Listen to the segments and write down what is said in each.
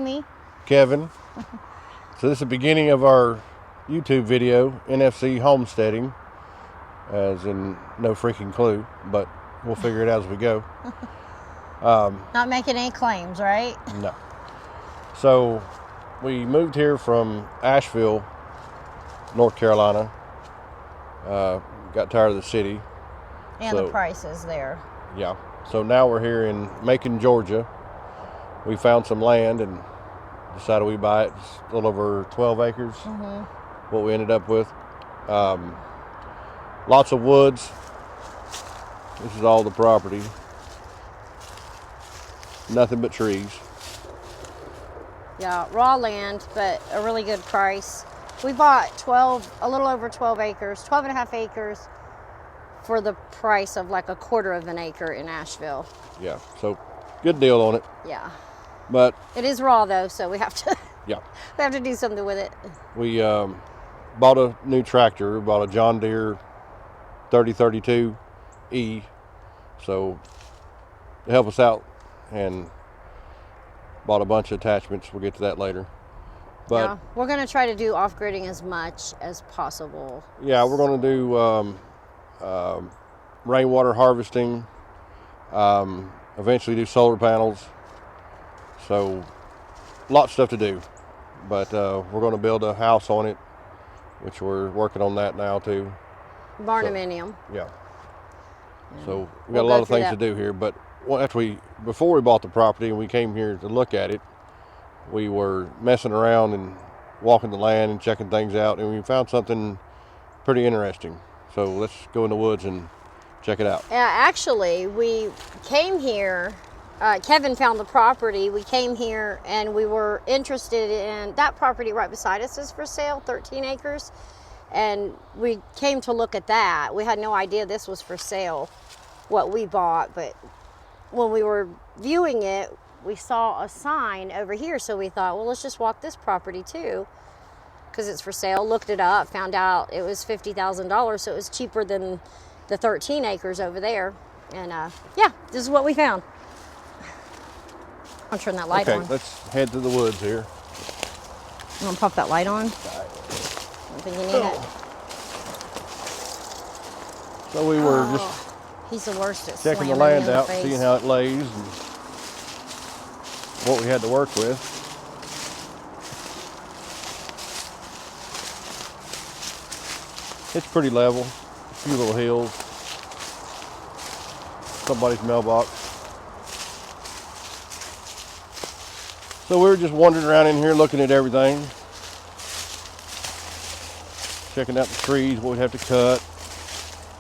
Amy. Kevin. So this is the beginning of our YouTube video, NFC Homesteading, as in no freaking clue, but we'll figure it out as we go. Not making any claims, right? No. So we moved here from Asheville, North Carolina. Got tired of the city. And the prices there. Yeah. So now we're here in Macon, Georgia. We found some land and decided we'd buy it. It's a little over 12 acres, what we ended up with. Lots of woods. This is all the property. Nothing but trees. Yeah, raw land, but a really good price. We bought a little over 12 acres, 12 and a half acres for the price of like a quarter of an acre in Asheville. Yeah, so good deal on it. Yeah. But it is raw though, so we have to we have to do something with it. We bought a new tractor, bought a John Deere 3032E, so to help us out, and bought a bunch of attachments. We'll get to that later. But yeah, we're going to try to do off-gridding as much as possible. Yeah, we're going to do rainwater harvesting, eventually do solar panels. So, lots of stuff to do. But we're going to build a house on it, which we're working on that now too. Barnuminium. So, yeah. So we got a lot of things to do here. But before we bought the property and we came here to look at it, we were messing around and walking the land and checking things out, and we found something pretty interesting. So let's go in the woods and check it out. Yeah, actually, we came here. Kevin found the property. We came here and we were interested in that property right beside us is for sale, 13 acres. And we came to look at that. We had no idea this was for sale, what we bought. But when we were viewing it, we saw a sign over here. So we thought, well, let's just walk this property too, because it's for sale. Looked it up, found out it was $50,000. So it was cheaper than the 13 acres over there. And yeah, this is what we found. I'll turn that light on. Okay, let's head to the woods here. You want to pop that light on? I don't think you need it. So we were just he's the worst at checking the land out, seeing how it lays and what we had to work with. It's pretty level. A few little hills. Somebody's mailbox. So we were just wandering around in here looking at everything. Checking out the trees, what we'd have to cut,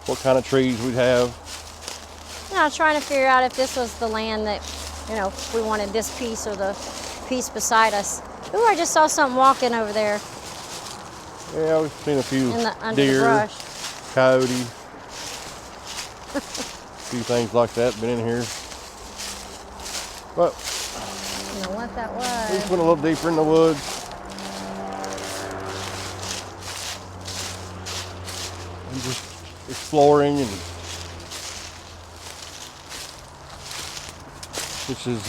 what kind of trees we'd have. Yeah, trying to figure out if this was the land that, we wanted this piece or the piece beside us. Ooh, I just saw something walking over there. Yeah, we've seen a few under deer, the brush. coyote, a few things like that been in here. But I don't know what that was. we just went a little deeper in the woods. And just exploring, and this is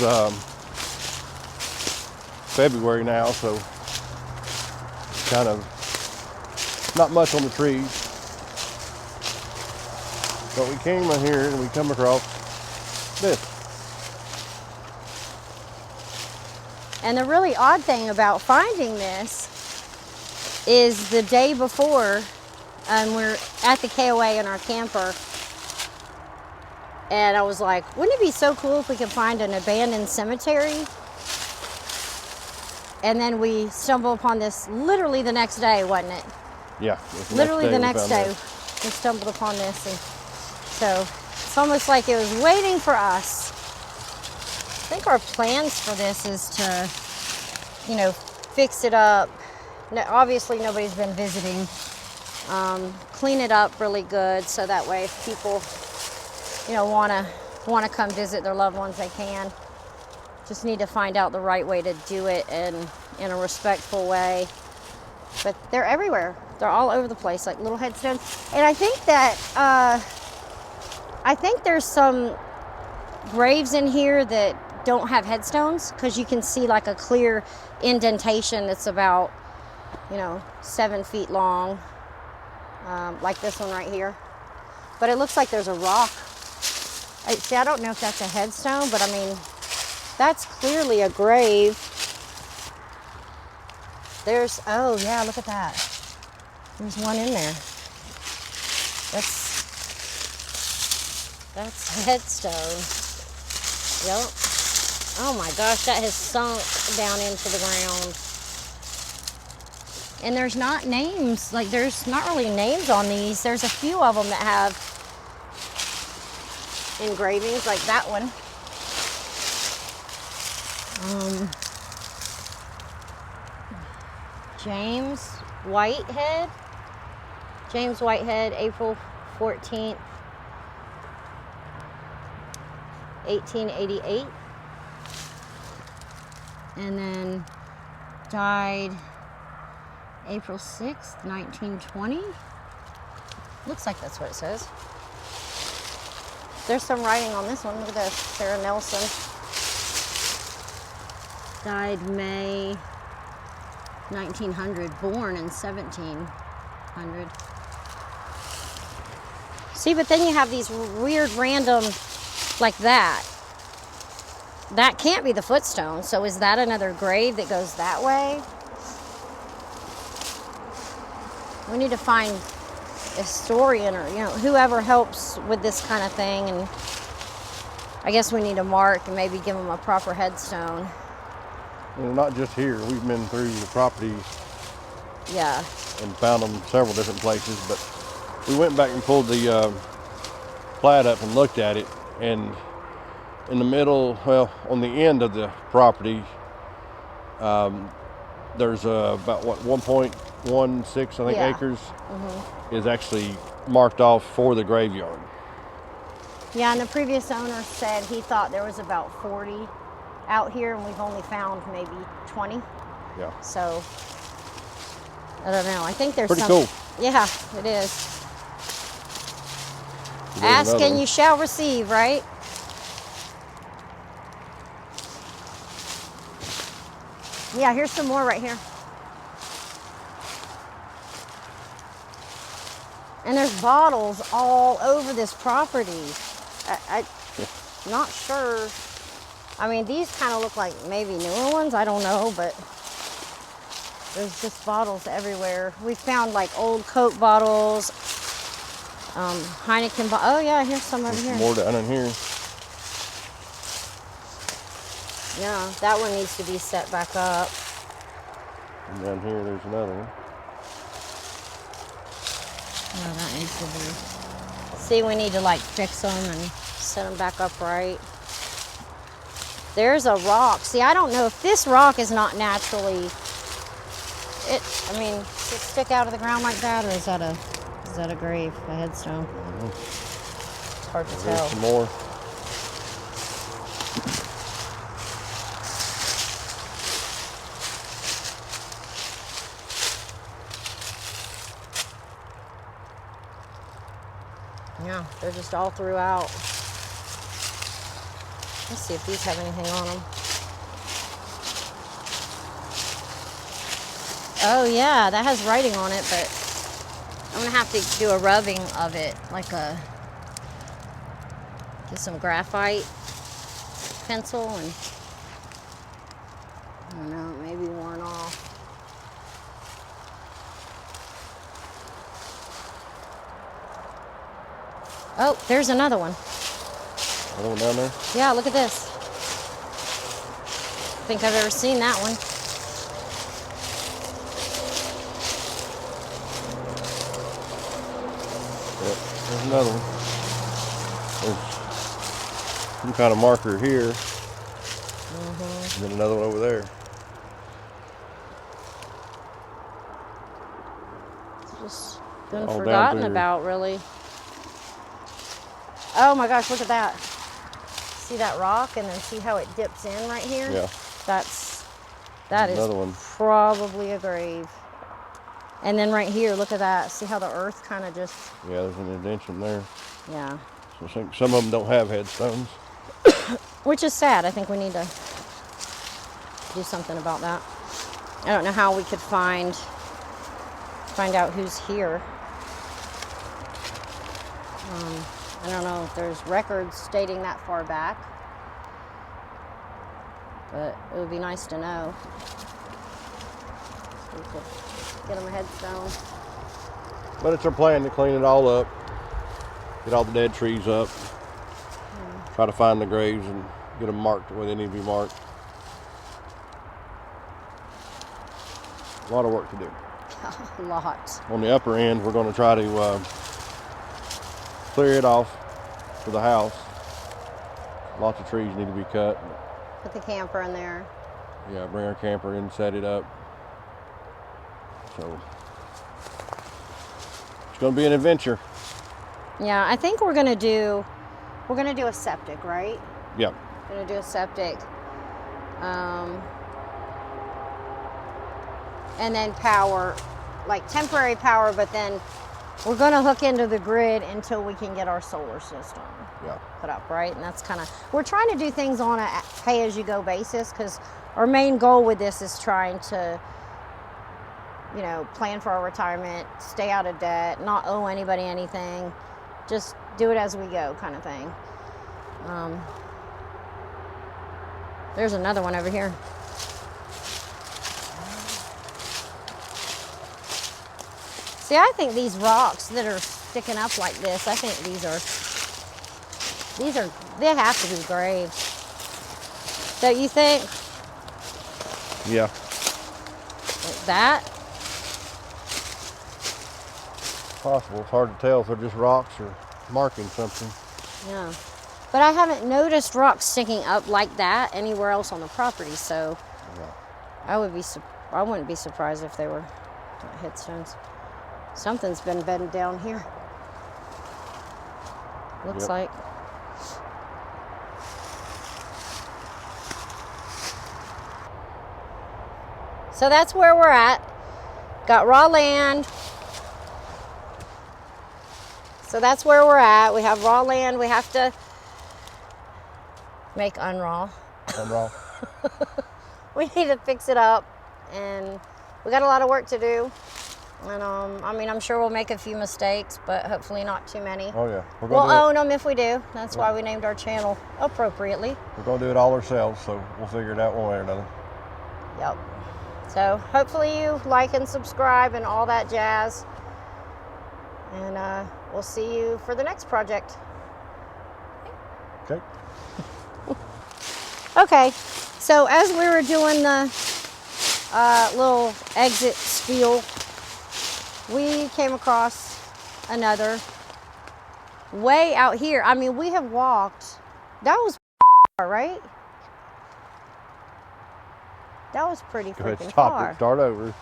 February now, so kind of not much on the trees. But we came in here and we come across this. And the really odd thing about finding this is the day before, we're at the KOA in our camper, and I was like, wouldn't it be so cool if we could find an abandoned cemetery? And then we stumbled upon this literally the next day, wasn't it? Yeah. Literally the next day we stumbled upon this, and so it's almost like it was waiting for us. I think our plans for this is to, fix it up. No, obviously nobody's been visiting. Clean it up really good so that way if people, want to come visit their loved ones, they can. Just need to find out the right way to do it and in a respectful way. But they're everywhere. They're all over the place, like little headstones. And I think that there's some graves in here that don't have headstones, because you can see like a clear indentation that's about, 7 feet long, like this one right here. But it looks like there's a rock. I don't know if that's a headstone, but I mean, that's clearly a grave. Oh yeah, look at that. There's one in there. That's a headstone. Yep. Oh my gosh, that has sunk down into the ground. And there's not names, like there's not really names on these. There's a few of them that have engravings, like that one. James Whitehead, April 14th, 1888. And then died April 6th, 1920. Looks like that's what it says. There's some writing on this one. Look at this. Sarah Nelson. Died May 1900. Born in 1700. See, but then you have these weird random, like that. That can't be the footstone. So is that another grave that goes that way? We need to find a historian or, whoever helps with this kind of thing. And I guess we need to mark and maybe give them a proper headstone. Not just here. We've been through the property. Yeah. And found them several different places. But we went back and pulled the plat up and looked at it. And in the middle, on the end of the property, there's about 1.16 acres is actually marked off for the graveyard. Yeah, and the previous owner said he thought there was about 40 out here, and we've only found maybe 20. Yeah. So I don't know. I think there's pretty cool. Yeah, it is. Ask and you shall receive, right? Yeah, here's some more right here. And there's bottles all over this property. I'm not sure. I mean, these kind of look like maybe newer ones. I don't know, but there's just bottles everywhere. We found like old Coke bottles, Heineken bottles. Oh yeah, here's some over here. More down in here. Yeah, that one needs to be set back up. And down here, there's another one. No, that needs to be. See, we need to like fix them and set them back up right. There's a rock. See, I don't know if this rock is not naturally. Does it stick out of the ground like that, or is that a grave, a headstone? It's hard to tell. There's some more. Yeah, they're just all throughout. Let's see if these have anything on them. Oh yeah, that has writing on it, but I'm gonna have to do a rubbing of it, get some graphite pencil, and I don't know, maybe worn off. Oh, there's another one. Another one down there? Yeah, look at this. I think I've ever seen that one. Yep, there's another one. There's some kind of marker here. And then another one over there. It's just been All forgotten about, really. Oh my gosh, look at that. See that rock, and then see how it dips in right here? Yeah. That is another one. Probably a grave. And then right here, look at that. See how the earth kind of just... Yeah, there's an indentation there. Yeah. So some of them don't have headstones. which is sad. I think we need to do something about that. I don't know how we could find out who's here. I don't know if there's records stating that far back, but it would be nice to know. So we could get them a headstone. But it's our plan to clean it all up, get all the dead trees up, try to find the graves and get them marked where they need to be marked. A lot of work to do. A lot. On the upper end, we're going to try to clear it off for the house. Lots of trees need to be cut. Put the camper in there. Yeah, bring our camper in, set it up. So it's going to be an adventure. Yeah, I think we're gonna do a septic, right? Yeah. We're gonna do a septic. And then power, like temporary power, but then we're gonna hook into the grid until we can get our solar system put up, right? And that's we're trying to do things on a pay-as-you-go basis, because our main goal with this is trying to, you know, plan for our retirement, stay out of debt, not owe anybody anything, just do it as we go kind of thing. There's another one over here. See, I think these rocks that are sticking up like this, I think they have to be graves. Don't you think? Yeah. Like that? Possible. It's hard to tell if they're just rocks or marking something. Yeah. But I haven't noticed rocks sticking up like that anywhere else on the property, so I wouldn't be surprised if they were headstones. Something's been bedded down here. Looks like. So that's where we're at. Got raw land. So that's where we're at. We have raw land. We have to make unraw. Unraw. We need to fix it up, and we got a lot of work to do. And I mean, I'm sure we'll make a few mistakes, but hopefully not too many. Oh yeah. We'll own them if we do. That's why we named our channel appropriately. We're going to do it all ourselves, so we'll figure it out one way or another. Yep. So hopefully you like and subscribe and all that jazz. And we'll see you for the next project. Okay. Okay. So as we were doing the little exit spiel, we came across another way out here. I mean, we have walked. That was far, right? That was pretty Go ahead, freaking stop far. it. Start over.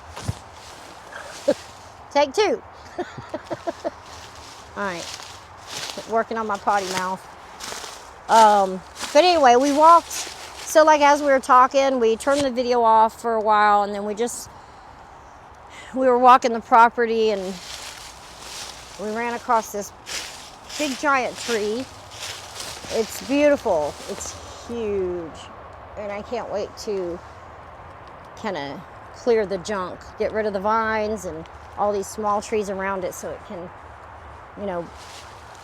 Take two. All right. Working on my potty mouth. But anyway, we walked. So like as we were talking, we turned the video off for a while, and then we were walking the property, and we ran across this big giant tree. It's beautiful. It's huge. And I can't wait to kind of clear the junk, get rid of the vines and all these small trees around it so it can, you know,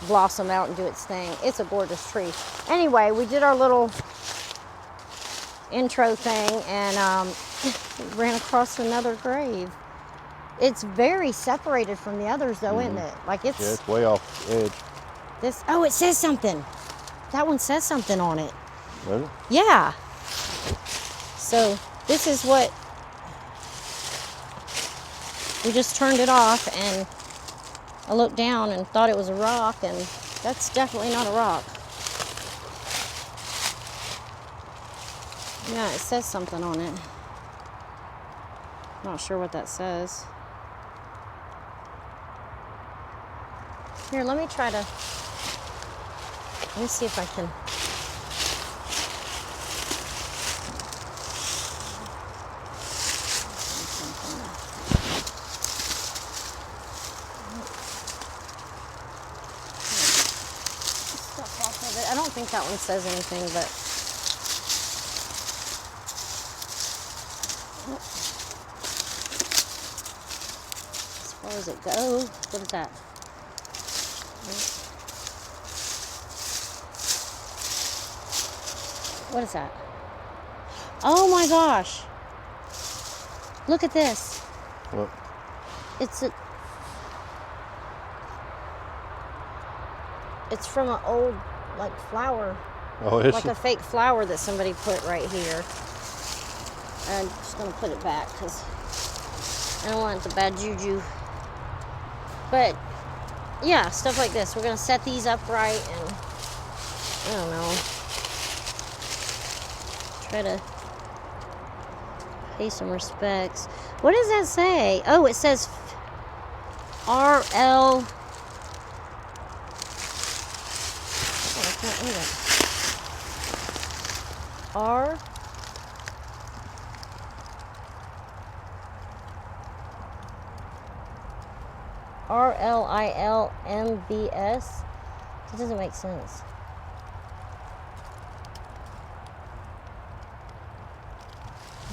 blossom out and do its thing. It's a gorgeous tree. Anyway, we did our little intro thing, and ran across another grave. It's very separated from the others though, isn't it? Like Yeah, it's way off the edge. Oh, it says something. That one says something on it. Does it? Yeah. So this is what we just turned it off, and I looked down and thought it was a rock, and that's definitely not a rock. Yeah, it says something on it. Not sure what that says. Here, let me see if I can. Stuff off of it. I don't think that one says anything, but As far as it goes, what is that? What is that? Oh my gosh. Look at this. What? It's from an old, like, flower. Oh, is like it? a fake flower that somebody put right here. I'm just going to put it back because I don't want the bad juju. But, yeah, stuff like this. We're going to set these upright and, I don't know, try to pay some respects. What does that say? Oh, it says RL. Oh, I can't read it. RLILMBS. That doesn't make sense.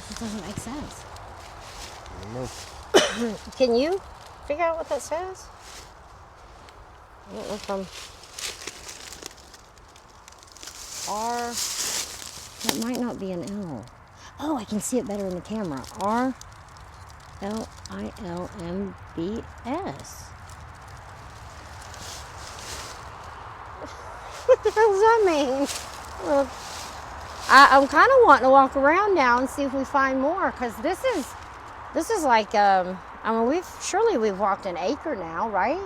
This doesn't make sense. I don't know. Can you figure out what that says? I don't know if I'm R. That might not be an L. Oh, I can see it better in the camera. RLILMBS. What the hell does that mean? Well, I'm kind of wanting to walk around now and see if we find more, because this is like I mean, we've walked an acre now, right?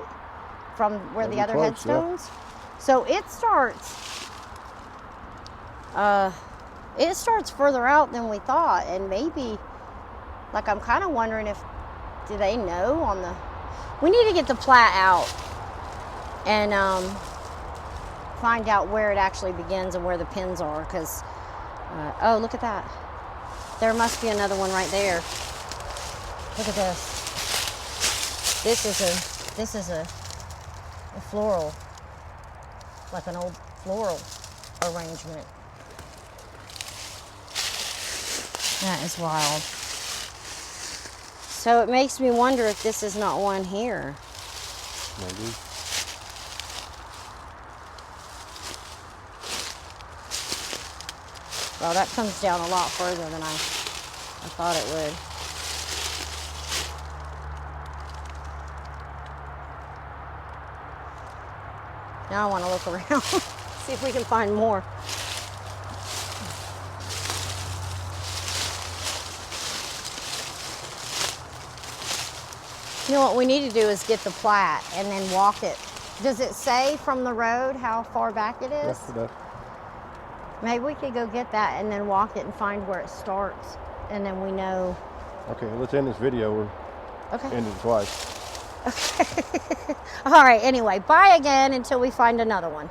From where That'd the be other close, headstones. yeah. So it starts further out than we thought, and maybe, like, I'm kind of wondering do they know on the, we need to get the plat out and find out where it actually begins and where the pins are, because, oh, look at that. There must be another one right there. Look at this. This is a floral, like an old floral arrangement. That is wild. So it makes me wonder if this is not one here. Maybe. Well, that comes down a lot further than I thought it would. Now I want to look around, see if we can find more. You know what we need to do is get the plat and then walk it. Does it say from the road how far back it is? Yes, it does. Maybe we could go get that and then walk it and find where it starts, and then we know. Okay, let's end this video. We're ended it twice. Okay. All right, anyway, bye again until we find another one.